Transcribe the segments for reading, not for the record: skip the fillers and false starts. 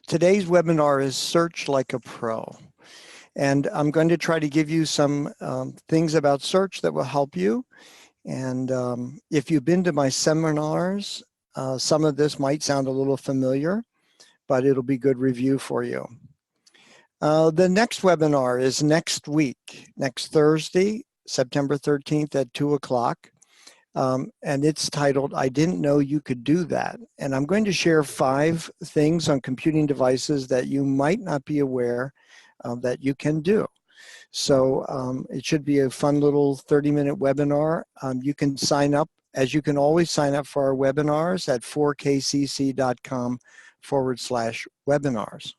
Today's webinar is Search Like a Pro. And I'm going to try to give you some things about search that will help you. And if you've been to my seminars, some of this might sound a little familiar, but it'll be good review for you. The next webinar is next week, next Thursday, September 13th at 2 o'clock. And it's titled, I Didn't Know You Could Do That. And I'm going to share 5 things on computing devices that you might not be aware that you can do. So it should be a fun little 30-minute webinar. You can sign up, as you can always sign up for our webinars at 4kcc.com/webinars.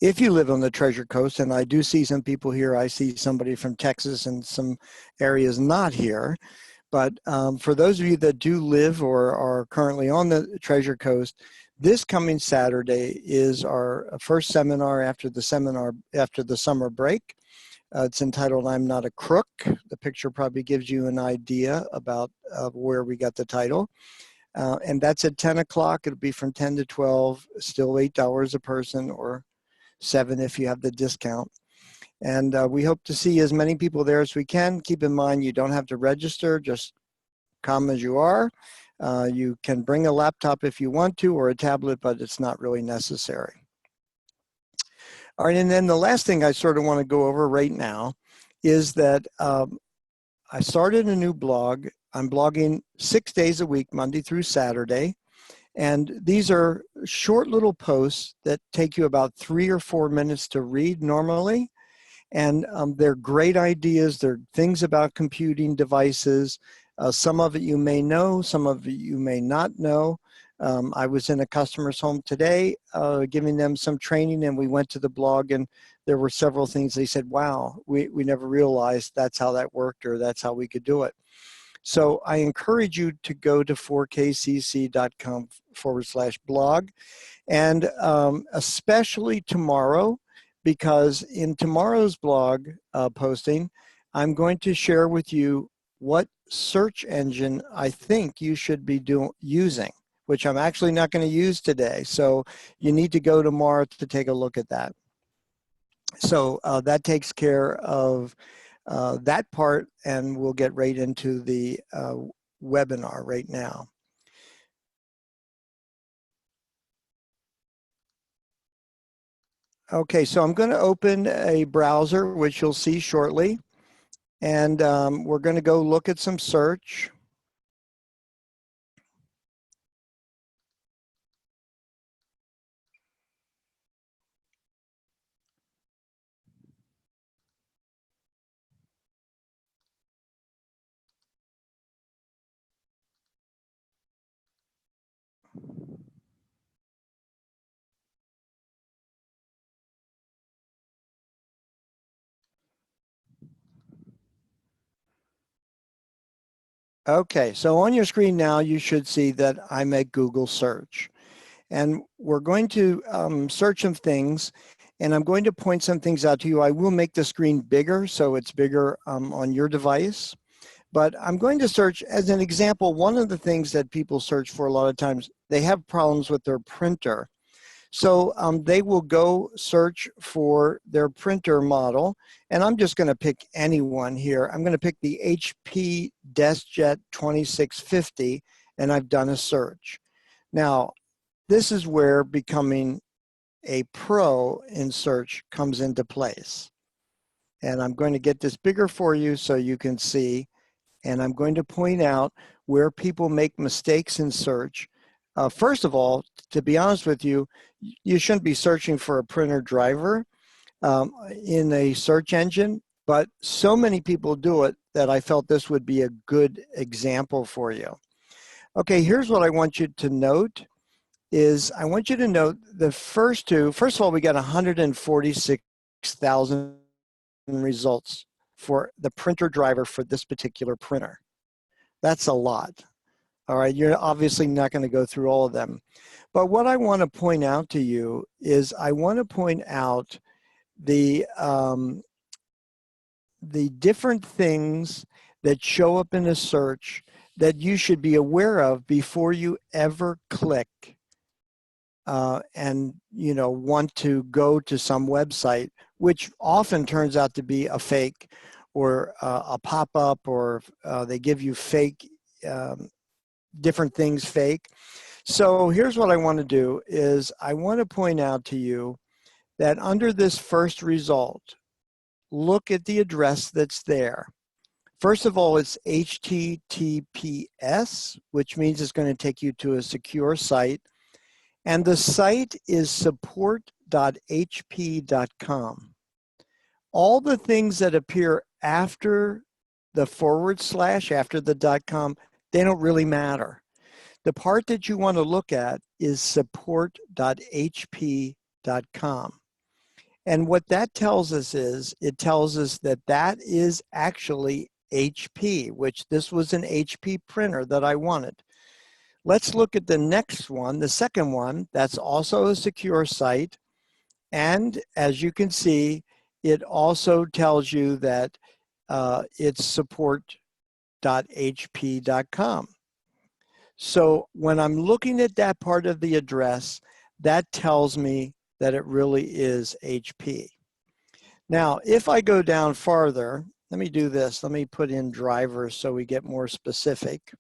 If you live on the Treasure Coast, and I do see some people here, I see somebody from Texas and some areas not here, but for those of you that do live or are currently on the Treasure Coast, this coming Saturday is our first seminar after the summer break. It's entitled, I'm Not a Crook. The picture probably gives you an idea about where we got the title. And that's at 10 o'clock. It'll be from 10 to 12, still $8 a person, or $7 if you have the discount. And we hope to see as many people there as we can. Keep in mind, you don't have to register, just come as you are. You can bring a laptop if you want to, or a tablet, but it's not really necessary. All right, and then the last thing I sort of want to go over right now is that I started a new blog. I'm blogging 6 days a week, Monday through Saturday. And these are short little posts that take you about 3 or 4 minutes to read normally. And they're great ideas. They're things about computing devices. Some of it you may know, some of it you may not know. I was in a customer's home today giving them some training, and we went to the blog, and there were several things they said, wow, we never realized that's how that worked, or that's how we could do it. So I encourage you to go to 4kcc.com/blog, and especially tomorrow, because in tomorrow's blog posting, I'm going to share with you what search engine I think you should be using, which I'm actually not going to use today. So you need to go tomorrow to take a look at that. So that takes care of that part, and we'll get right into the webinar right now. Okay, so I'm going to open a browser, which you'll see shortly, and we're going to go look at some search. Okay, so on your screen now, you should see that I'm at Google search. And we're going to search some things, and I'm going to point some things out to you. I will make the screen bigger, so it's bigger on your device. But I'm going to search, as an example, one of the things that people search for a lot of times, they have problems with their printer. So they will go search for their printer model, and I'm just going to pick any one here. I'm going to pick the HP DeskJet 2650, and I've done a search. Now, this is where becoming a pro in search comes into place. And I'm going to get this bigger for you so you can see, and I'm going to point out where people make mistakes in search. First of all, to be honest with you, you shouldn't be searching for a printer driver in a search engine, but so many people do it that I felt this would be a good example for you. Okay, here's what I want you to note is I want you to note the first two. First of all, we got 146,000 results for the printer driver for this particular printer. That's a lot. All right, you're obviously not going to go through all of them. But what I want to point out to you is I want to point out the different things that show up in a search that you should be aware of before you ever click and want to go to some website, which often turns out to be a fake or a pop-up, or they give you fake, different things fake. So here's what I want to do is I want to point out to you that under this first result, look at the address that's there. First of all, it's HTTPS, which means it's going to take you to a secure site. And the site is support.hp.com. All the things that appear after the /, after the .com, they don't really matter. The part that you want to look at is support.hp.com. And what that tells us is, it tells us that that is actually HP, which this was an HP printer that I wanted. Let's look at the next one, the second one. That's also a secure site. And as you can see, it also tells you that it's support.hp.com. So when I'm looking at that part of the address, that tells me that it really is HP. Now, if I go down farther, let me do this. Let me put in drivers so we get more specific.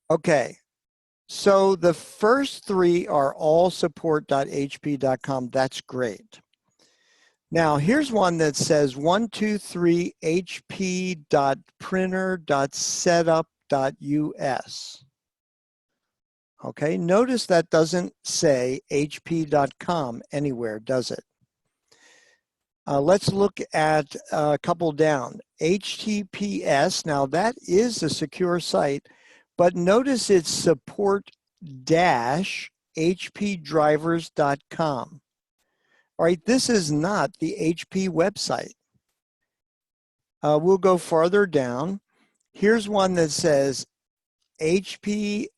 Okay, so the first three are all support.hp.com. That's great. Now, here's one that says 123hp.printer.setup.us. Okay, notice that doesn't say hp.com anywhere, does it? Let's look at a couple down. HTTPS, now that is a secure site, but notice it's support-hpdrivers.com. All right, this is not the HP website. We'll go farther down. Here's one that says HP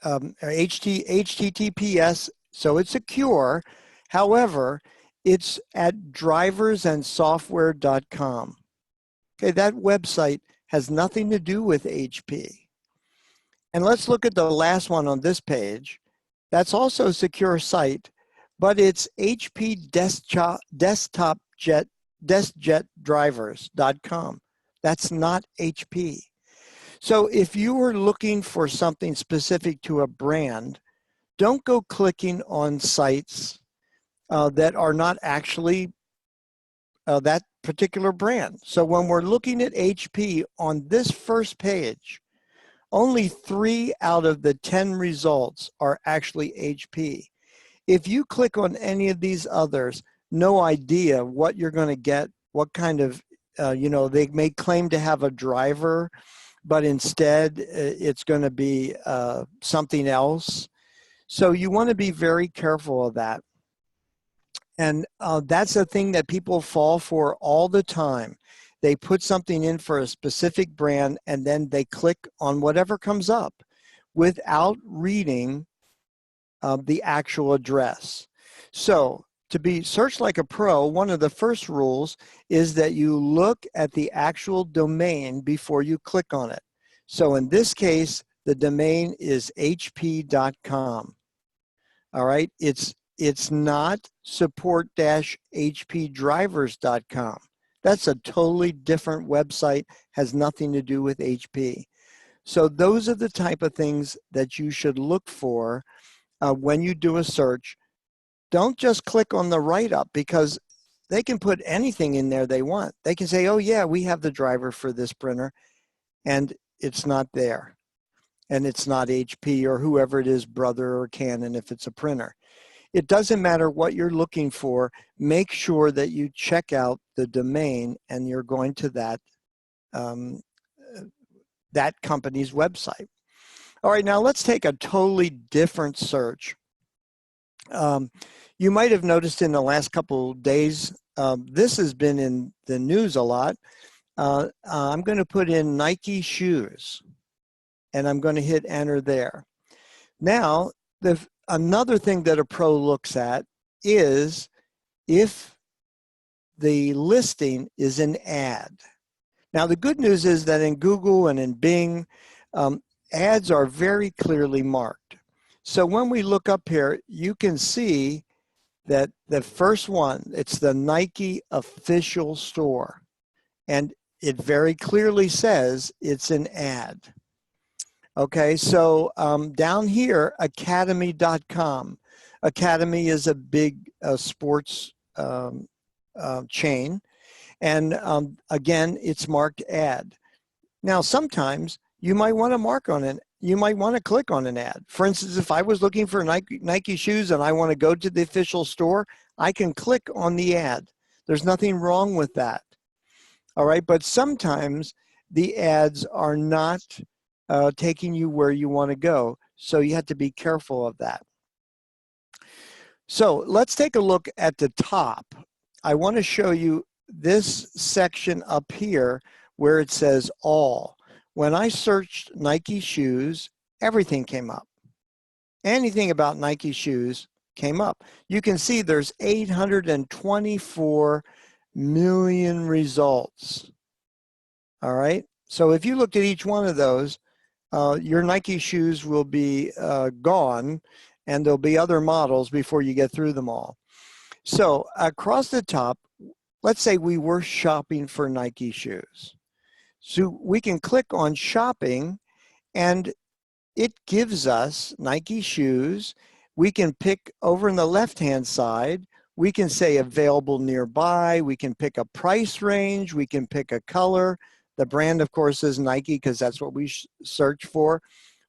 HTTPS, so it's secure. However, it's at driversandsoftware.com. Okay, that website has nothing to do with HP. And let's look at the last one on this page. That's also a secure site, but it's HP DeskJetDrivers.com. That's not HP. So if you were looking for something specific to a brand, don't go clicking on sites that are not actually that particular brand. So when we're looking at HP on this first page, only 3 out of the 10 results are actually HP. If you click on any of these others, no idea what you're going to get, what kind of, they may claim to have a driver, but instead it's going to be something else. So you want to be very careful of that. And that's a thing that people fall for all the time. They put something in for a specific brand and then they click on whatever comes up without reading the actual address. So to be searched like a pro, one of the first rules is that you look at the actual domain before you click on it. So in this case, the domain is hp.com. All right, it's not support-hpdrivers.com. That's a totally different website, has nothing to do with HP. So those are the type of things that you should look for when you do a search. Don't just click on the write-up, because they can put anything in there they want. They can say, oh yeah, we have the driver for this printer, and it's not there. And it's not HP or whoever it is, Brother or Canon, if it's a printer. It doesn't matter what you're looking for. Make sure that you check out the domain and you're going to that, that company's website. All right, now let's take a totally different search. You might have noticed in the last couple of days, this has been in the news a lot. I'm going to put in Nike shoes, and I'm going to hit enter there. Now, another thing that a pro looks at is if the listing is an ad. Now, the good news is that in Google and in Bing, ads are very clearly marked. So when we look up here, you can see that the first one, it's the Nike official store. And it very clearly says it's an ad. Okay, so down here, academy.com. Academy is a big sports chain. And again, it's marked ad. Now, sometimes you might want to mark on it. You might want to click on an ad. For instance, if I was looking for Nike shoes and I want to go to the official store, I can click on the ad. There's nothing wrong with that. All right, but sometimes the ads are not taking you where you want to go. So you have to be careful of that. So let's take a look at the top. I want to show you this section up here where it says all. When I searched Nike shoes, everything came up. Anything about Nike shoes came up. You can see there's 824 million results. All right. So if you looked at each one of those, your Nike shoes will be gone, and there'll be other models before you get through them all. So across the top, let's say we were shopping for Nike shoes. So we can click on shopping, and it gives us Nike shoes. We can pick over in the left-hand side, we can say available nearby. We can pick a price range. We can pick a color. The brand, of course, is Nike because that's what we search for.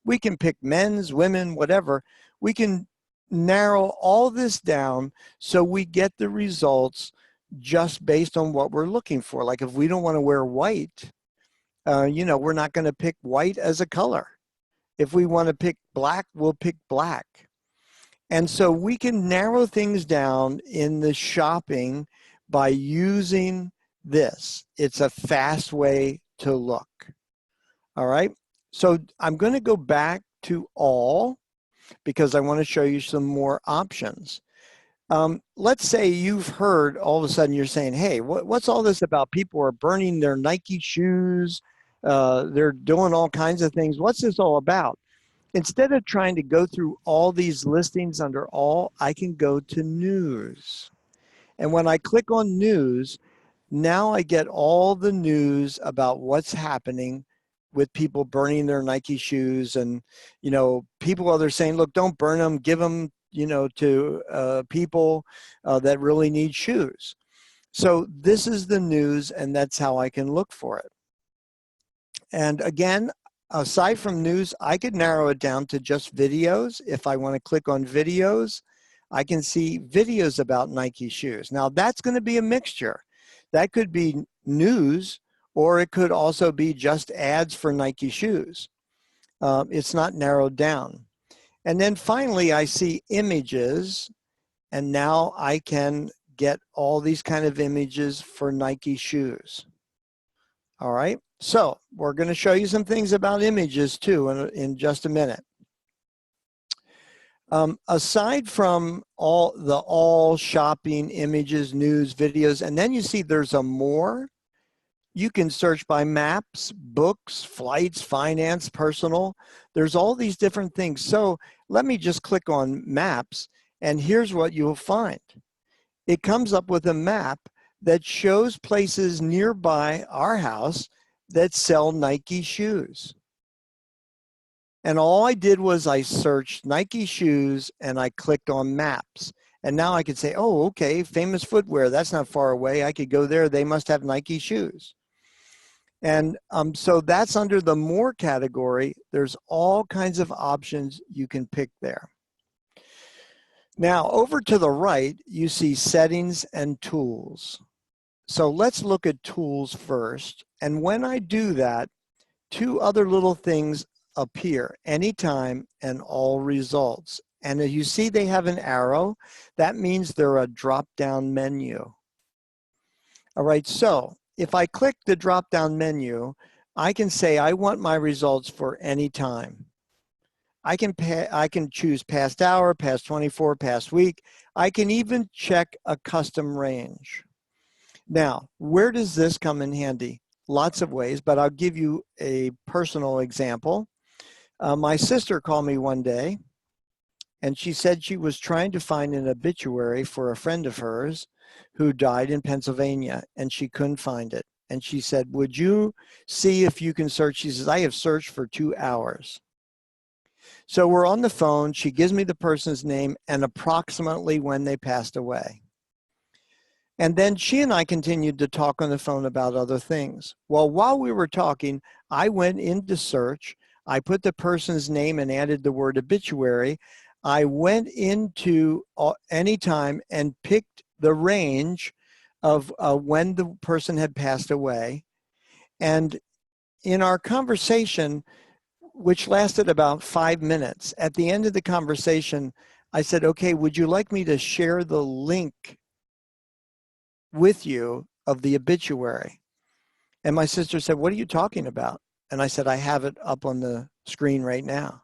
We can pick men's, women, whatever. We can narrow all this down so we get the results just based on what we're looking for. Like if we don't want to wear white, you know, we're not going to pick white as a color. If we want to pick black, we'll pick black. And so we can narrow things down in the shopping by using this. It's a fast way to look. All right. So I'm going to go back to all because I want to show you some more options. Let's say you've heard all of a sudden you're saying, hey, what's all this about? People are burning their Nike shoes. They're doing all kinds of things. What's this all about? Instead of trying to go through all these listings under all, I can go to news. And when I click on news, now I get all the news about what's happening with people burning their Nike shoes. And, you know, people are saying, look, don't burn them, give them, you know, to people that really need shoes. So this is the news, and that's how I can look for it. And again, aside from news, I could narrow it down to just videos. If I want to click on videos, I can see videos about Nike shoes. Now that's going to be a mixture. That could be news, or it could also be just ads for Nike shoes. It's not narrowed down. And then finally, I see images, and now I can get all these kind of images for Nike shoes. All right. So we're going to show you some things about images too in just a minute. Aside from all shopping, images, news, videos, and then you see there's a more. You can search by maps, books, flights, finance, personal. There's all these different things. So let me just click on maps, and here's what you'll find. It comes up with a map that shows places nearby our house that sell Nike shoes. And all I did was I searched Nike shoes and I clicked on maps. And now I could say, oh, okay, Famous Footwear, that's not far away. I could go there. They must have Nike shoes. And so that's under the more category. There's all kinds of options you can pick there. Now over to the right, you see settings and tools. So let's look at tools first. And when I do that, two other little things appear, anytime and all results. And as you see, they have an arrow. That means they're a drop-down menu. All right, so if I click the drop-down menu, I can say I want my results for any time. I can choose past hour, past 24, past week. I can even check a custom range. Now, where does this come in handy? Lots of ways, but I'll give you a personal example. My sister called me one day, and she said she was trying to find an obituary for a friend of hers who died in Pennsylvania, and she couldn't find it. And she said, would you see if you can search? She says, I have searched for 2 hours. So we're on the phone. She gives me the person's name and approximately when they passed away. And then she and I continued to talk on the phone about other things. Well, while we were talking, I went into search. I put the person's name and added the word obituary. I went into Anytime and picked the range of when the person had passed away. And in our conversation, which lasted about 5 minutes, at the end of the conversation, I said, okay, would you like me to share the link with you of the obituary? And my sister said, what are you talking about? And I said, I have it up on the screen right now.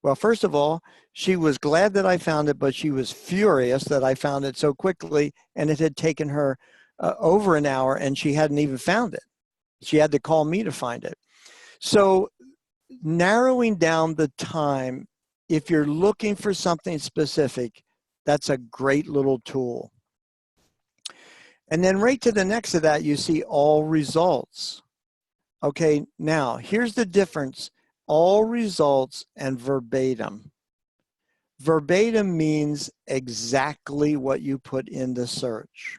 Well, first of all, she was glad that I found it, but she was furious that I found it so quickly, and it had taken her over an hour and she hadn't even found it. She had to call me to find it. So narrowing down the time, if you're looking for something specific, that's a great little tool. And then right to the next of that, you see all results. Okay, now here's the difference. All results and verbatim. Verbatim means exactly what you put in the search.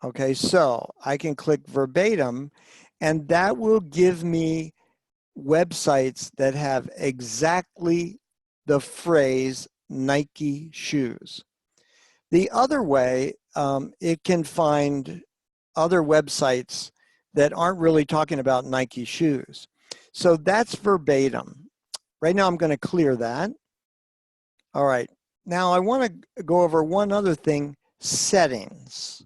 Okay, so I can click verbatim, and that will give me websites that have exactly the phrase Nike shoes. The other way, it can find other websites that aren't really talking about Nike shoes. So that's verbatim. Right now I'm going to clear that. All right. Now I want to go over one other thing, settings.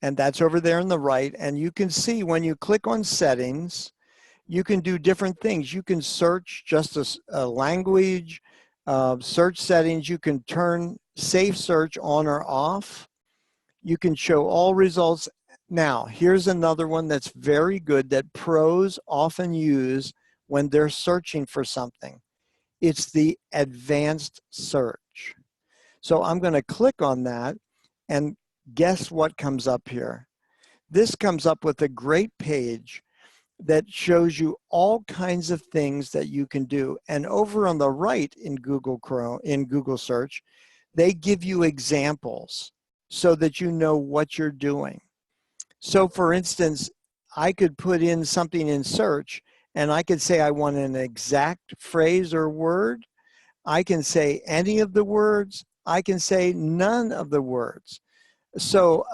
And that's over there on the right. And you can see when you click on settings, you can do different things. You can search just a language, search settings. You can turn safe search on or off. You can show all results. Now, here's another one that's very good that pros often use when they're searching for something. It's the advanced search. So I'm going to click on that, and guess what comes up here? This comes up with a great page that shows you all kinds of things that you can do. And over on the right in Google Chrome, in Google search, they give you examples so that you know what you're doing. So for instance, I could put in something in search and I could say I want an exact phrase or word. I can say any of the words. I can say none of the words. So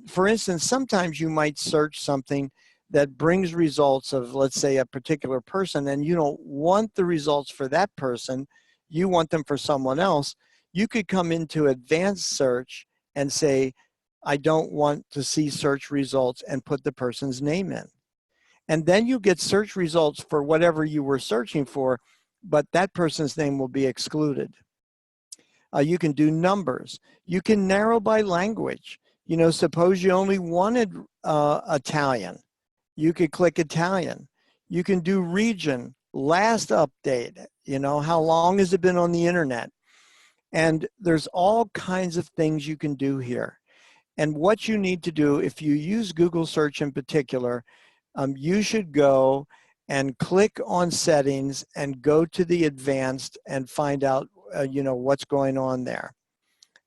for instance, sometimes you might search something that brings results of, let's say, a particular person, and you don't want the results for that person, you want them for someone else. You could come into advanced search and say, I don't want to see search results, and put the person's name in. And then you get search results for whatever you were searching for, but that person's name will be excluded. You can do numbers. You can narrow by language. You know, suppose you only wanted Italian. You could click Italian. You can do region, last update, you know, how long has it been on the internet? And there's all kinds of things you can do here. And what you need to do, if you use Google search in particular, you should go and click on settings and go to the advanced and find out, you know, what's going on there.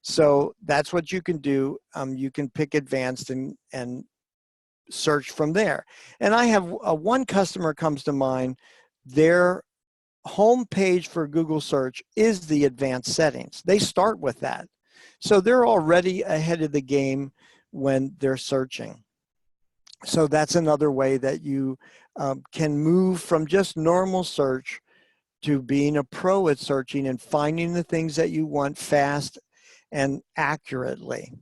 So that's what you can do. You can pick advanced and search from there. And I have one customer comes to mind. Their home page for Google search is the advanced settings. They start with that. So they're already ahead of the game when they're searching. So that's another way that you can move from just normal search to being a pro at searching and finding the things that you want fast and accurately.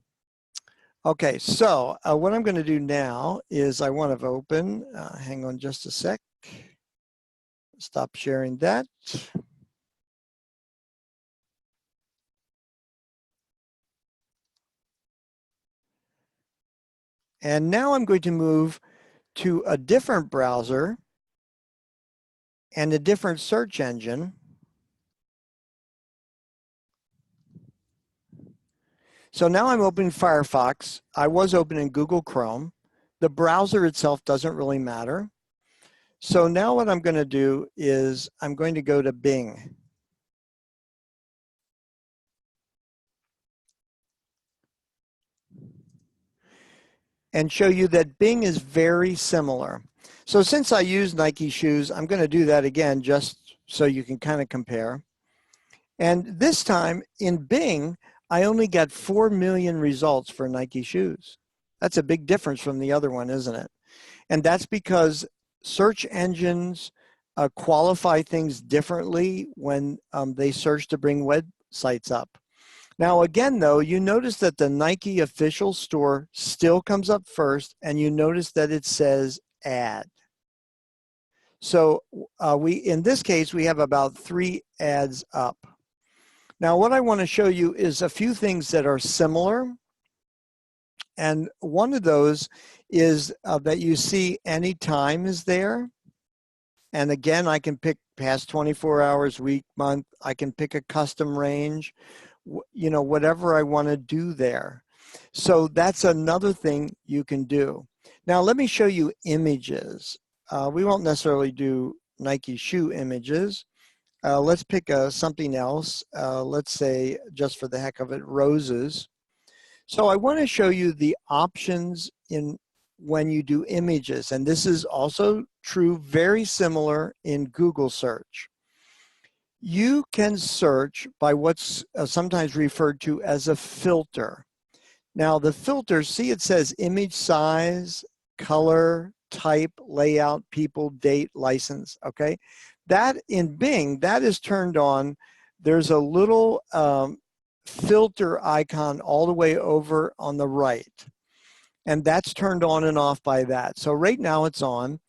Okay, so what I'm going to do now is I want to open, hang on just a sec, stop sharing that. And now I'm going to move to a different browser, and a different search engine, so now I'm opening Firefox. I was opening Google Chrome. The browser itself doesn't really matter. So now what I'm going to do is I'm going to go to Bing. And show you that Bing is very similar. So since I use Nike shoes, I'm going to do that again just so you can kind of compare. And this time in Bing, I only got 4 million results for Nike shoes. That's a big difference from the other one, isn't it? And that's because search engines qualify things differently when they search to bring websites up. Now, again, though, you notice that the Nike official store still comes up first, and you notice that it says ad. So in this case, we have about 3 ads up. Now, what I want to show you is a few things that are similar. And one of those is that you see any time is there. And again, I can pick past 24 hours, week, month. I can pick a custom range, you know, whatever I want to do there. So that's another thing you can do. Now, let me show you images. We won't necessarily do Nike shoe images. Let's pick something else. Let's say, just for the heck of it, roses. So I want to show you the options in when you do images, and this is also true, very similar in Google search. You can search by what's sometimes referred to as a filter. Now the filter, see it says image size, color, type, layout, people, date, license, okay? That in Bing, that is turned on. There's a little filter icon all the way over on the right. And that's turned on and off by that. So right now it's on.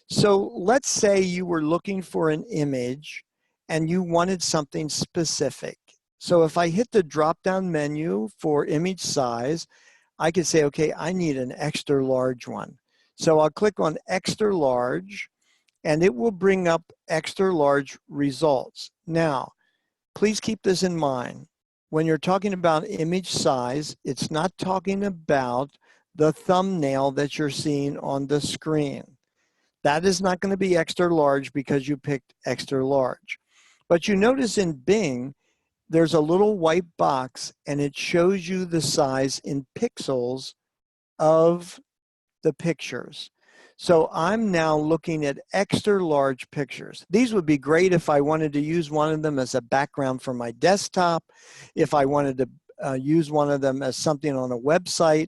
So let's say you were looking for an image and you wanted something specific. So if I hit the drop-down menu for image size, I could say, okay, I need an extra large one. So I'll click on extra large and it will bring up extra large results. Now, please keep this in mind. When you're talking about image size, it's not talking about the thumbnail that you're seeing on the screen. That is not going to be extra large because you picked extra large. But you notice in Bing, there's a little white box and it shows you the size in pixels of the pictures. So I'm now looking at extra large pictures. These would be great if I wanted to use one of them as a background for my desktop, if I wanted to use one of them as something on a website.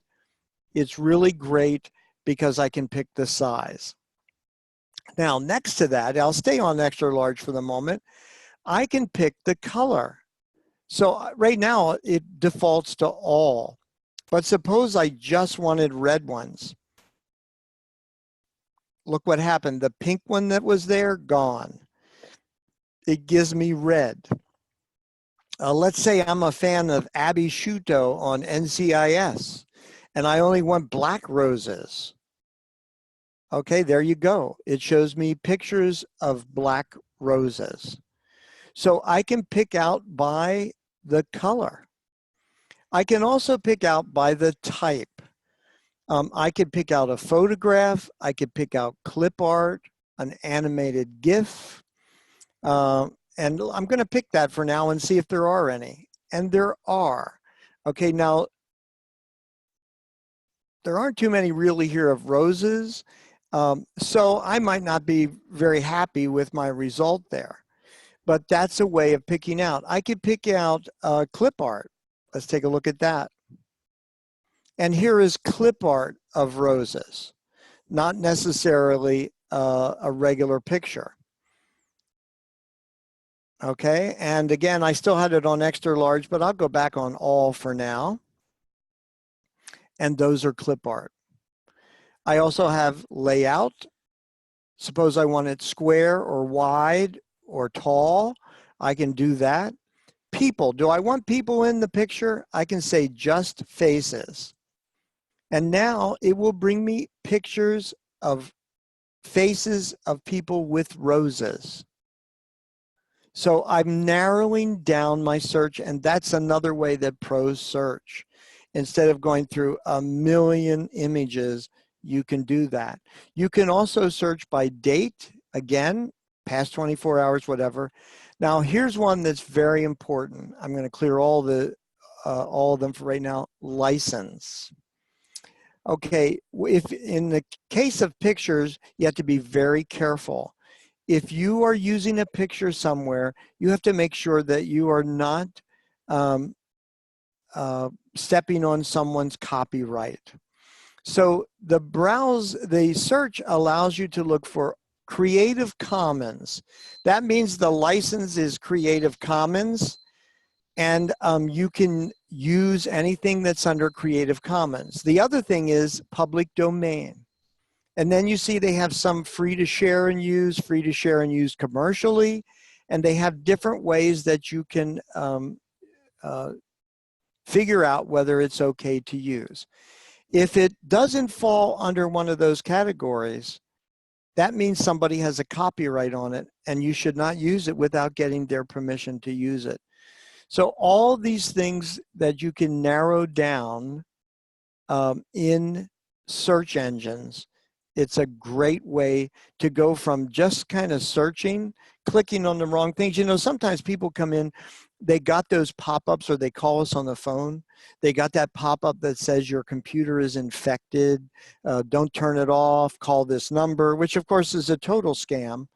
It's really great because I can pick the size. Now, next to that, I'll stay on extra large for the moment. I can pick the color. So right now it defaults to all, but suppose I just wanted red ones. Look what happened. The pink one that was there, gone. It gives me red. Let's say I'm a fan of Abby Sciuto on NCIS, and I only want black roses. Okay, there you go. It shows me pictures of black roses. So I can pick out by the color. I can also pick out by the type. I could pick out a photograph. I could pick out clip art, an animated GIF. And I'm going to pick that for now and see if there are any. And there are. Okay, now, there aren't too many really here of roses. So I might not be very happy with my result there. But that's a way of picking out. I could pick out clip art. Let's take a look at that. And here is clip art of roses, not necessarily a regular picture. Okay, and again, I still had it on extra large, but I'll go back on all for now. And those are clip art. I also have layout. Suppose I want it square or wide or tall. I can do that. People, do I want people in the picture? I can say just faces. And now it will bring me pictures of faces of people with roses. So I'm narrowing down my search, and that's another way that pros search. Instead of going through a million images, you can do that. You can also search by date, again, past 24 hours, whatever. Now, here's one that's very important. I'm going to clear all of them for right now. License. Okay, if in the case of pictures, you have to be very careful. If you are using a picture somewhere, you have to make sure that you are not stepping on someone's copyright. So the search allows you to look for Creative Commons. That means the license is Creative Commons, and you can use anything that's under Creative Commons. The other thing is public domain. And then you see they have some free to share and use commercially, and they have different ways that you can figure out whether it's okay to use. If it doesn't fall under one of those categories, that means somebody has a copyright on it, and you should not use it without getting their permission to use it. So all these things that you can narrow down in search engines, it's a great way to go from just kind of searching, clicking on the wrong things. You know, sometimes people come in, they got those pop-ups, or they call us on the phone. They got that pop-up that says your computer is infected. Don't turn it off, call this number, which of course is a total scam.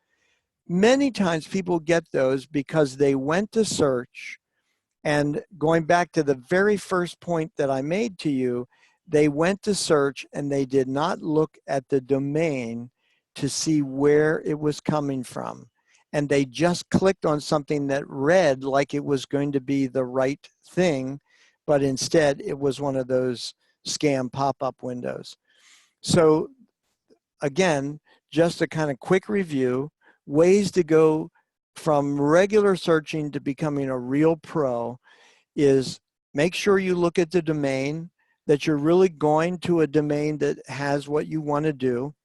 Many times people get those because they went to search, and going back to the very first point that I made to you, they went to search and they did not look at the domain to see where it was coming from. And they just clicked on something that read like it was going to be the right thing, but instead it was one of those scam pop-up windows. So again, just a kind of quick review, ways to go from regular searching to becoming a real pro is make sure you look at the domain, that you're really going to a domain that has what you want to do.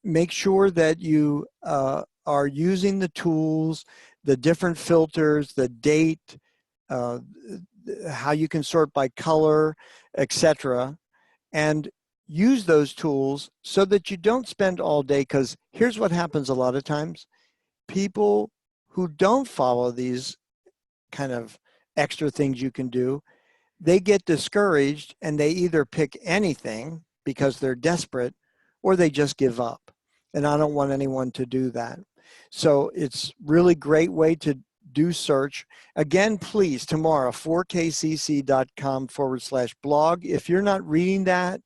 Make sure that you are using the tools, the different filters, the date, how you can sort by color, etc. And use those tools so that you don't spend all day, because here's what happens a lot of times. People who don't follow these kind of extra things you can do, they get discouraged and they either pick anything because they're desperate, or they just give up. And I don't want anyone to do that. So it's really great way to do search. Again, please, tomorrow, 4kcc.com/blog. If you're not reading that,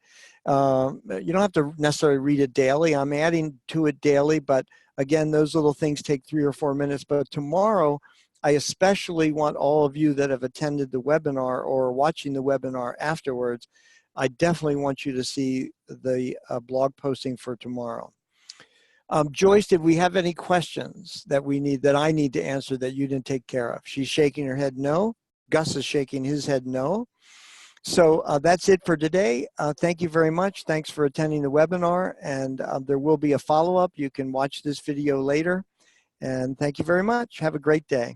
you don't have to necessarily read it daily. I'm adding to it daily, but again, those little things take 3 or 4 minutes. But tomorrow, I especially want all of you that have attended the webinar or watching the webinar afterwards, I definitely want you to see the blog posting for tomorrow. Joyce, did we have any questions that I need to answer that you didn't take care of? She's shaking her head no. Gus is shaking his head no. So that's it for today. Thank you very much. Thanks for attending the webinar, and there will be a follow-up. You can watch this video later. And thank you very much. Have a great day.